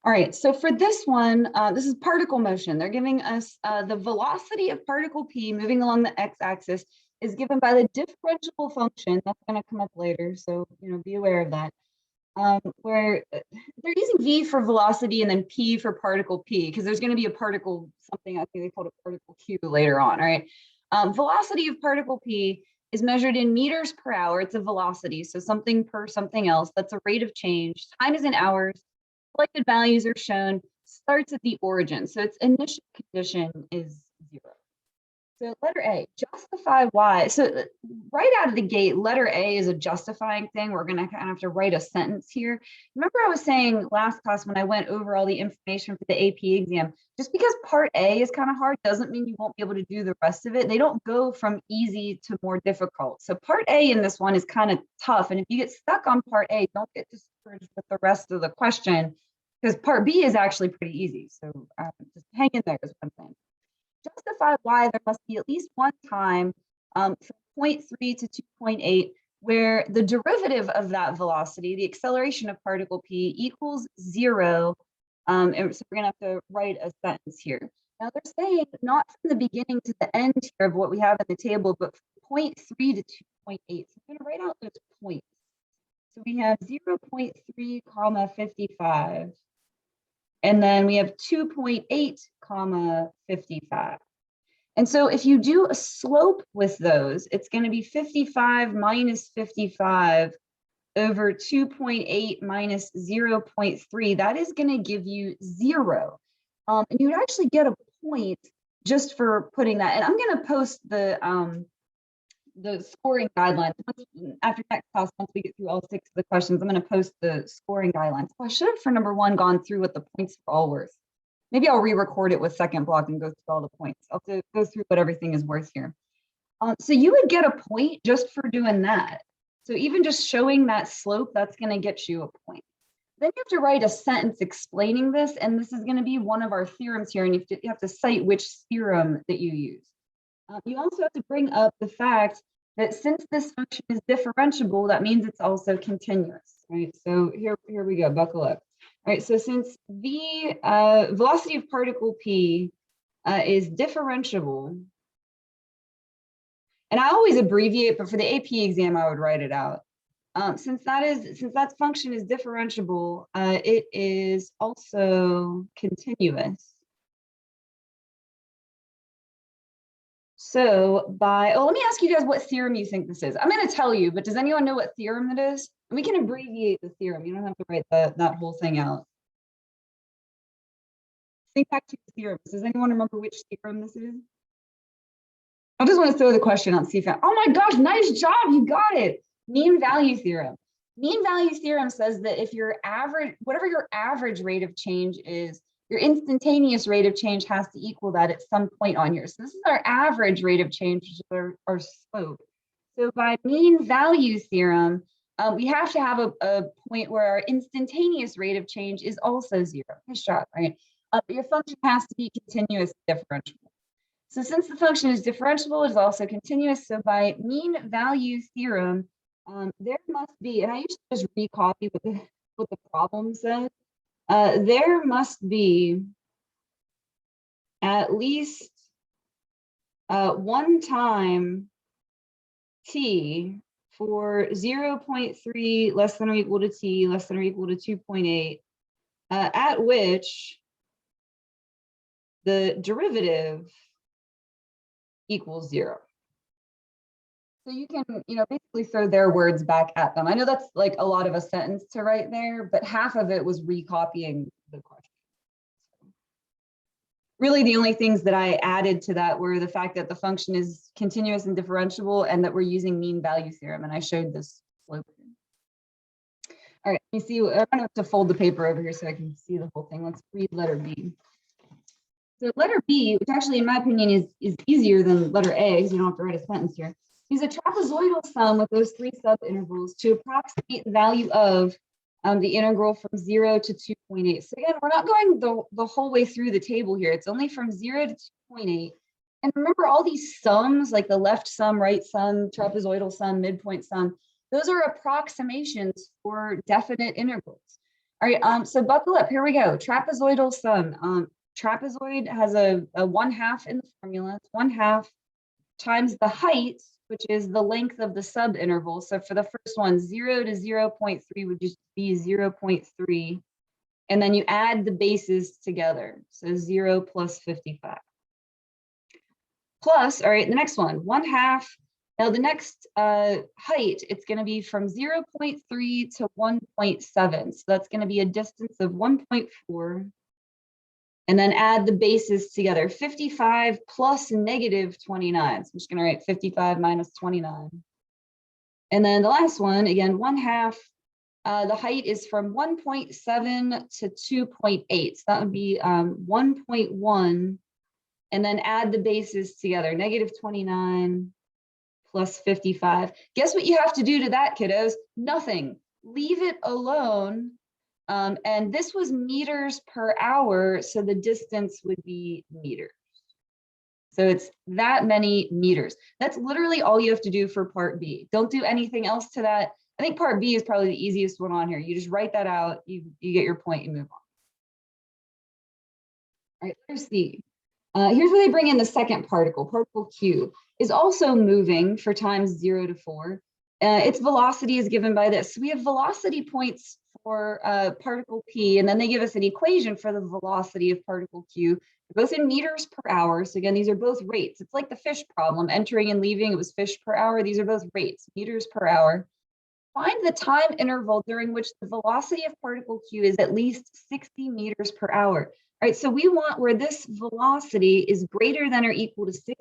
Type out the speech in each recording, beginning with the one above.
All right, so for this one, this is particle motion. They're giving us the velocity of particle P moving along the x-axis is given by the differentiable function. That's going to come up later, so be aware of that. Where they're using v for velocity and then p for particle P, because there's going to be a particle, something I think they called a particle Q later on, all right? Velocity of particle P is measured in meters per hour. It's a velocity, so something per something else. That's a rate of change. Time is in hours. Selected values are shown, starts at the origin. So its initial condition is 0. So letter A, justify why. So right out of the gate, letter A is a justifying thing. We're going to kind of have to write a sentence here. Remember I was saying last class when I went over all the information for the AP exam, just because part A is kind of hard doesn't mean you won't be able to do the rest of it. They don't go from easy to more difficult. So part A in this one is kind of tough. And if you get stuck on part A, don't get discouraged with the rest of the question, because part B is actually pretty easy. So just hang in there is what I'm saying. Justify why there must be at least one time from 0.3 to 2.8 where the derivative of that velocity, the acceleration of particle P, equals 0. And so we're going to have to write a sentence here. Now they're saying not from the beginning to the end here of what we have in the table, but from 0.3 to 2.8. So I'm going to write out those points. So we have 0.3 comma 55. And then we have 2.8 comma 55. And so if you do a slope with those, it's going to be 55 minus 55 over 2.8 minus 0.3. That is going to give you 0. And you would actually get a point just for putting that. And I'm going to post the scoring guidelines after next class. Once we get through all 6 of the questions, I'm going to post the scoring guidelines. Oh, I should have for number 1 gone through what the points for all worth. Maybe I'll re-record it with second block and go through all the points. I'll have to go through what everything is worth here. So you would get a point just for doing that. So even just showing that slope, that's going to get you a point. Then you have to write a sentence explaining this, and this is going to be one of our theorems here, and you have to cite which theorem that you use. You also have to bring up the fact that since this function is differentiable, that means it's also continuous, right? So here we go, buckle up. All right, so since the velocity of particle P is differentiable, and I always abbreviate, but for the AP exam, I would write it out. Since that function is differentiable, it is also continuous. So let me ask you guys what theorem you think this is. I'm going to tell you, but does anyone know what theorem it is? And we can abbreviate the theorem. You don't have to write that whole thing out. Think back to the theorems. Does anyone remember which theorem this is? I just want to throw the question out and see if oh my gosh, nice job, you got it. Mean value theorem. Mean value theorem says that if your average, whatever your average rate of change is, your instantaneous rate of change has to equal that at some point on here. So this is our average rate of change, which is our slope. So by mean value theorem, we have to have a point where our instantaneous rate of change is also 0. Nice job, right? But your function has to be continuous differentiable. So since the function is differentiable, it is also continuous. So by mean value theorem, there must be, and I usually just recopy what the problem says. There must be at least one time t for 0.3 less than or equal to t less than or equal to 2.8, at which the derivative equals 0. So you can, basically throw their words back at them. I know that's like a lot of a sentence to write there, but half of it was recopying the question. Really, the only things that I added to that were the fact that the function is continuous and differentiable and that we're using mean value theorem, and I showed this slope. All right, let me see. I'm going to have to fold the paper over here so I can see the whole thing. Let's read letter B. So letter B, which actually in my opinion is easier than letter A, because you don't have to write a sentence here, use a trapezoidal sum with those 3 subintervals to approximate the value of the integral from 0 to 2.8. So again, we're not going the whole way through the table here. It's only from 0 to 2.8. And remember all these sums, like the left sum, right sum, trapezoidal sum, midpoint sum, those are approximations for definite integrals. All right, so buckle up, here we go. Trapezoidal sum. Trapezoid has a 1/2 in the formula. It's 1/2 times the height, which is the length of the subinterval. So for the first one, 0 to 0.3 would just be 0.3. And then you add the bases together. So 0 plus 55. Plus, all right, the next one, 1/2. Now the next height, it's going to be from 0.3 to 1.7. So that's going to be a distance of 1.4. And then add the bases together, 55 plus negative 29. So I'm just going to write 55 minus 29. And then the last one, again, 1/2. The height is from 1.7 to 2.8. So that would be 1.1. And then add the bases together, negative 29 plus 55. Guess what you have to do to that, kiddos? Nothing. Leave it alone. And this was meters per hour, so the distance would be meters. So it's that many meters. That's literally all you have to do for part B. Don't do anything else to that. I think part B is probably the easiest one on here. You just write that out, you get your point, you move on. All right, letter C. Here's where they bring in the second particle. Particle Q is also moving for times 0 to 4. Its velocity is given by this. So we have velocity points for particle P, and then they give us an equation for the velocity of particle Q, both in meters per hour. So again, these are both rates. It's like the fish problem, entering and leaving, it was fish per hour. These are both rates, meters per hour. Find the time interval during which the velocity of particle Q is at least 60 meters per hour. All right, so we want where this velocity is greater than or equal to 60.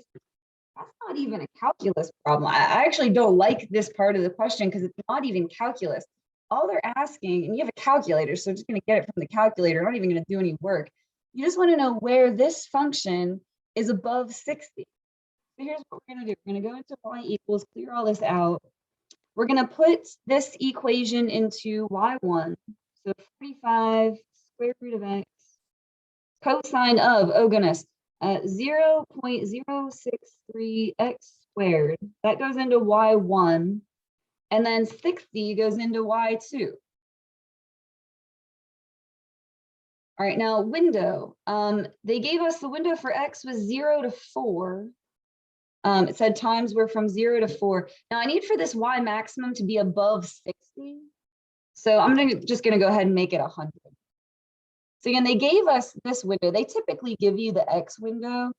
That's not even a calculus problem. I actually don't like this part of the question because it's not even calculus. All they're asking, and you have a calculator, so I'm just going to get it from the calculator. I'm not even going to do any work. You just want to know where this function is above 60. So here's what we're going to do. We're going to go into y equals, clear all this out. We're going to put this equation into y1. So 45 square root of x cosine of, oh goodness, 0.063 x squared. That goes into y1. And then 60 goes into y2. All right, now window. They gave us the window for x was 0 to 4. It said times were from 0 to 4. Now I need for this y maximum to be above 60. So I'm just going to go ahead and make it 100. So again, they gave us this window. They typically give you the x window.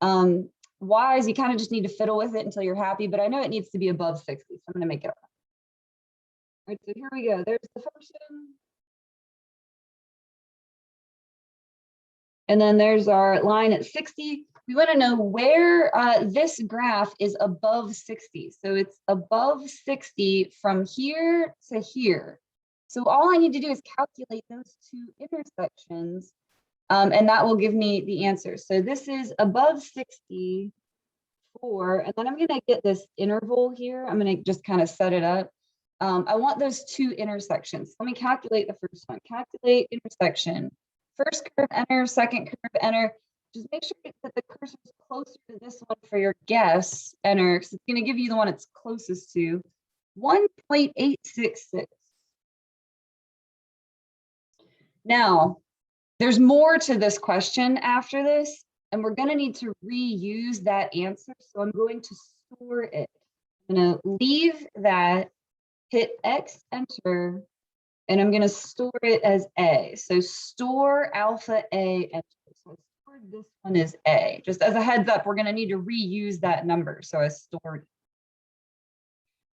Y's, you kind of just need to fiddle with it until you're happy, but I know it needs to be above 60, so I'm going to make it 100. All right, so here we go. There's the function. And then there's our line at 60. We want to know where this graph is above 60. So it's above 60 from here to here. So all I need to do is calculate those two intersections, and that will give me the answer. So this is above 64, and then I'm going to get this interval here. I'm going to just kind of set it up. I want those two intersections. Let me calculate the first one. Calculate intersection. First curve, enter. Second curve, enter. Just make sure that the cursor is closer to this one for your guess. Enter, because it's going to give you the one it's closest to. 1.866. Now, there's more to this question after this, and we're going to need to reuse that answer. So I'm going to store it. I'm going to leave that, hit X, enter, and I'm going to store it as A. So store alpha A, enter. So I stored this one as A. Just as a heads up, we're going to need to reuse that number. So I stored it.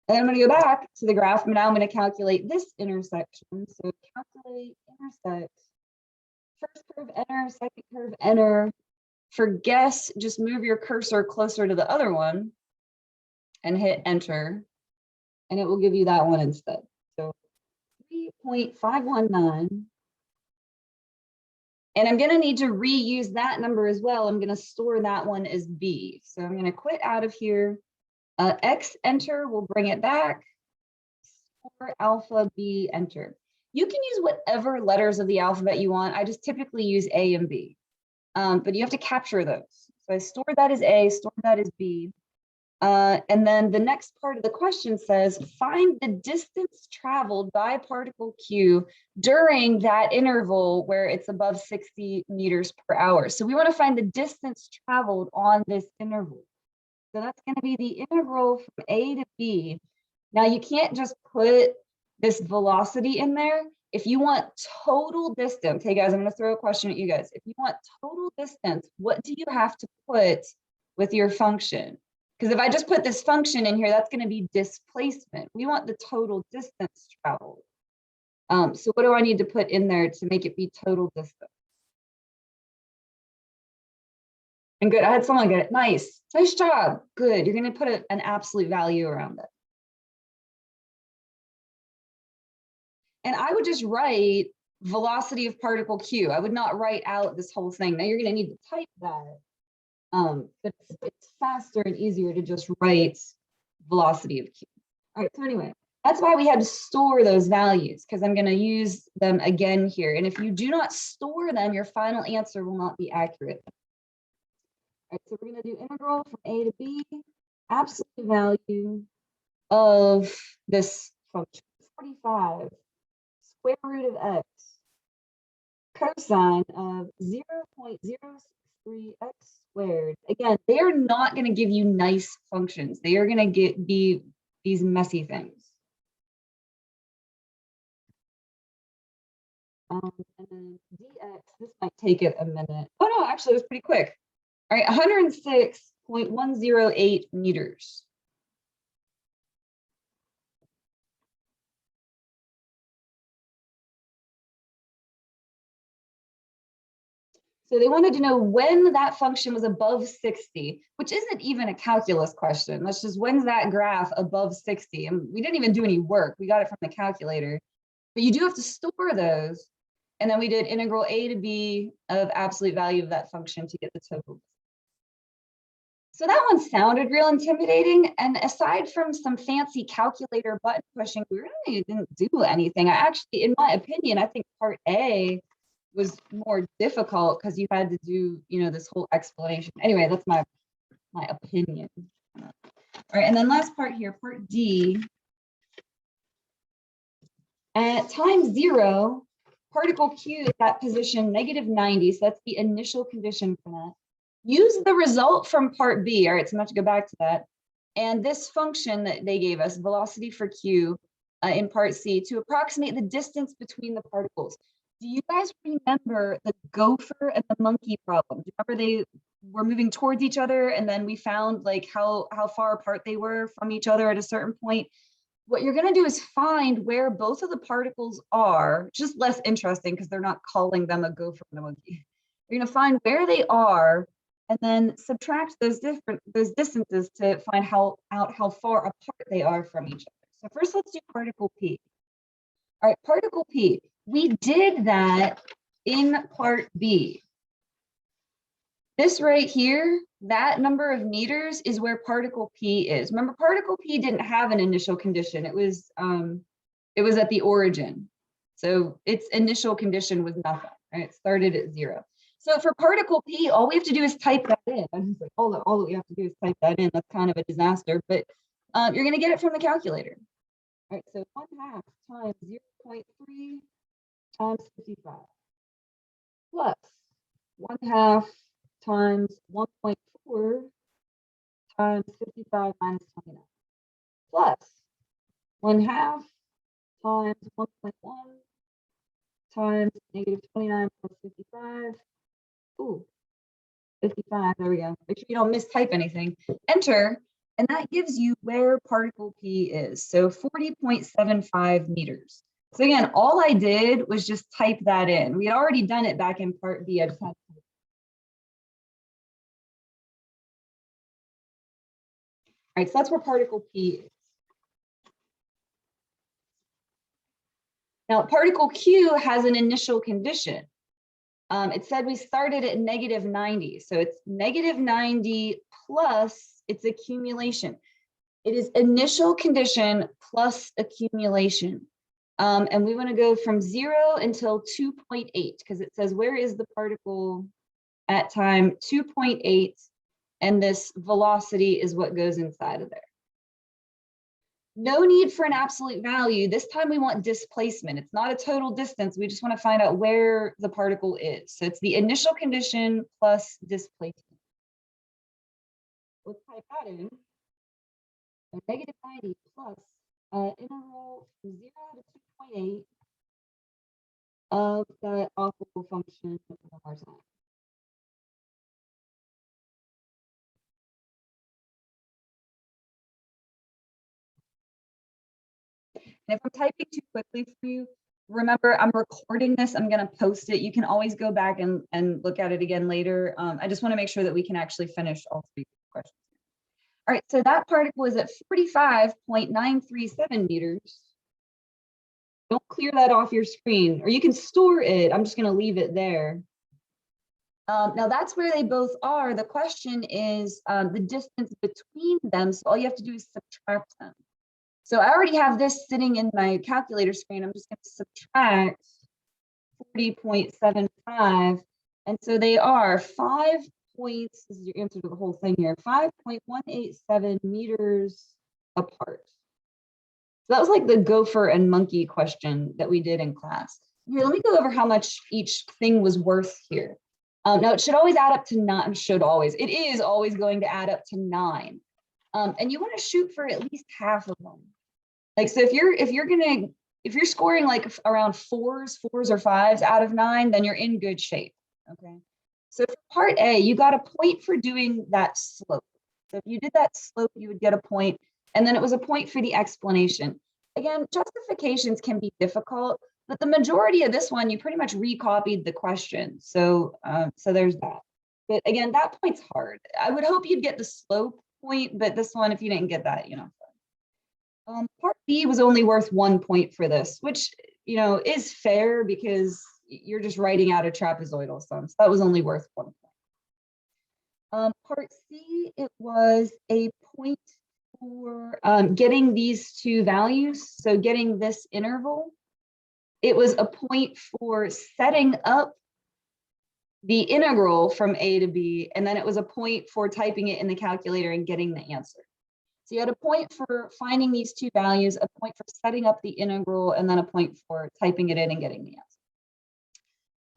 And I'm going to go back to the graph. Now I'm going to calculate this intersection. So calculate intersect. First curve, enter. Second curve, enter. For guess, just move your cursor closer to the other one and hit enter. And it will give you that one instead. So 3.519. And I'm going to need to reuse that number as well. I'm going to store that one as B. So I'm going to quit out of here. X, enter, will bring it back. Store alpha, B, enter. You can use whatever letters of the alphabet you want. I just typically use A and B, but you have to capture those. So I stored that as A, stored that as B. And then the next part of the question says, find the distance traveled by particle Q during that interval where it's above 60 meters per hour. So we want to find the distance traveled on this interval. So that's going to be the integral from A to B. Now you can't just put this velocity in there. If you want total distance, hey guys, I'm going to throw a question at you guys. If you want total distance, what do you have to put with your function? Because if I just put this function in here, that's going to be displacement. We want the total distance traveled. So what do I need to put in there to make it be total distance? And good, I had someone get it. Nice job. Good, you're going to put an absolute value around it. And I would just write velocity of particle Q. I would not write out this whole thing. Now you're going to need to type that. But it's faster and easier to just write velocity of Q. All right, so anyway, that's why we had to store those values, because I'm going to use them again here. And if you do not store them, your final answer will not be accurate. All right, so we're going to do integral from A to B, absolute value of this function, 45 square root of x cosine of 0.063x squared. Again, they are not going to give you nice functions. They are going to be these messy things. And then dx, this might take it a minute. Oh no, actually it was pretty quick. All right, 106.108 meters. So they wanted to know when that function was above 60, which isn't even a calculus question. That's just when's that graph above 60? And we didn't even do any work. We got it from the calculator. But you do have to store those. And then we did integral A to B of absolute value of that function to get the total. So that one sounded real intimidating. And aside from some fancy calculator button pushing, we really didn't do anything. I actually, in my opinion, I think part A was more difficult because you had to do, this whole explanation. Anyway, that's my opinion. All right, and then last part here, part D. At time 0, particle Q is at position -90, so that's the initial condition for that. Use the result from part B. All right, so I'm going to go back to that. And this function that they gave us, velocity for Q in part C, to approximate the distance between the particles. Do you guys remember the gopher and the monkey problem? Do you remember they were moving towards each other and then we found like how far apart they were from each other at a certain point? What you're going to do is find where both of the particles are, just less interesting because they're not calling them a gopher and a monkey. You're going to find where they are and then subtract those distances to find out how far apart they are from each other. So first let's do particle P. All right, particle P. We did that in part B. This right here, that number of meters is where particle P is. Remember, particle P didn't have an initial condition. It was at the origin. So its initial condition was nothing, right? It started at 0. So for particle P, all we have to do is type that in. I'm just like, all that we have to do is type that in. That's kind of a disaster, but you're going to get it from the calculator. All right, so 1/2 times 0.3 times 55 plus 1/2 times 1.4 times 55 minus 29 plus 1/2 times 1.1 times -29 plus 55. Ooh, 55, there we go. Make sure you don't mistype anything. Enter, and that gives you where particle P is. So 40.75 meters. So again, all I did was just type that in. We had already done it back in part B. I just had to type. All right, so that's where particle P is. Now, particle Q has an initial condition. It said we started at -90. So it's -90 plus its accumulation. It is initial condition plus accumulation. And we want to go from 0 until 2.8 because it says where is the particle at time 2.8. and this velocity is what goes inside of there. No need for an absolute value. This time we want displacement. It's not a total distance. We just want to find out where the particle is. So it's the initial condition plus displacement. Let's type that in. So -90 plus integral from 0 to 2.8 of that awful function one more time. And if I'm typing too quickly for you, remember I'm recording this, I'm gonna post it. You can always go back and look at it again later. I just wanna make sure that we can actually finish all 3 questions. All right, so that particle is at 45.937 meters. Don't clear that off your screen, or you can store it. I'm just gonna leave it there. Now that's where they both are. The question is the distance between them. So all you have to do is subtract them. So I already have this sitting in my calculator screen. I'm just going to subtract 40.75. And so they are 5 points, this is your answer to the whole thing here, 5.187 meters apart. So that was like the gopher and monkey question that we did in class. Here, let me go over how much each thing was worth here. Now it should always add up to 9, it is always going to add up to 9. And you want to shoot for at least half of them. Like, so if you're scoring like around 4s or 5s out of 9, then you're in good shape. Okay. So for part A, you got a point for doing that slope. So if you did that slope, you would get a point, and then it was a point for the explanation. Again, justifications can be difficult, but the majority of this one, you pretty much recopied the question. So, so there's that. But again, that point's hard. I would hope you'd get the slope point, but this one, if you didn't get that, you know. Part B was only worth 1 point for this, which, you know, is fair because you're just writing out a trapezoidal sum. So that was only worth 1 point. Part C, it was a point for getting these 2 values. So getting this interval, it was a point for setting up the integral from A to B, and then it was a point for typing it in the calculator and getting the answer. So you had a point for finding these 2 values, a point for setting up the integral, and then a point for typing it in and getting the answer.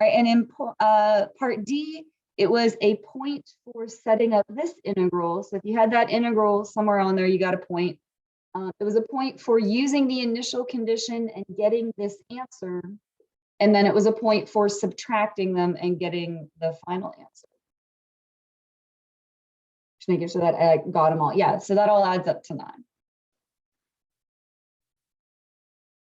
All right, and in part D, it was a point for setting up this integral. So if you had that integral somewhere on there, you got a point. It was a point for using the initial condition and getting this answer. And then it was a point for subtracting them and getting the final answer. Just making sure that I got them all. Yeah, so that all adds up to 9.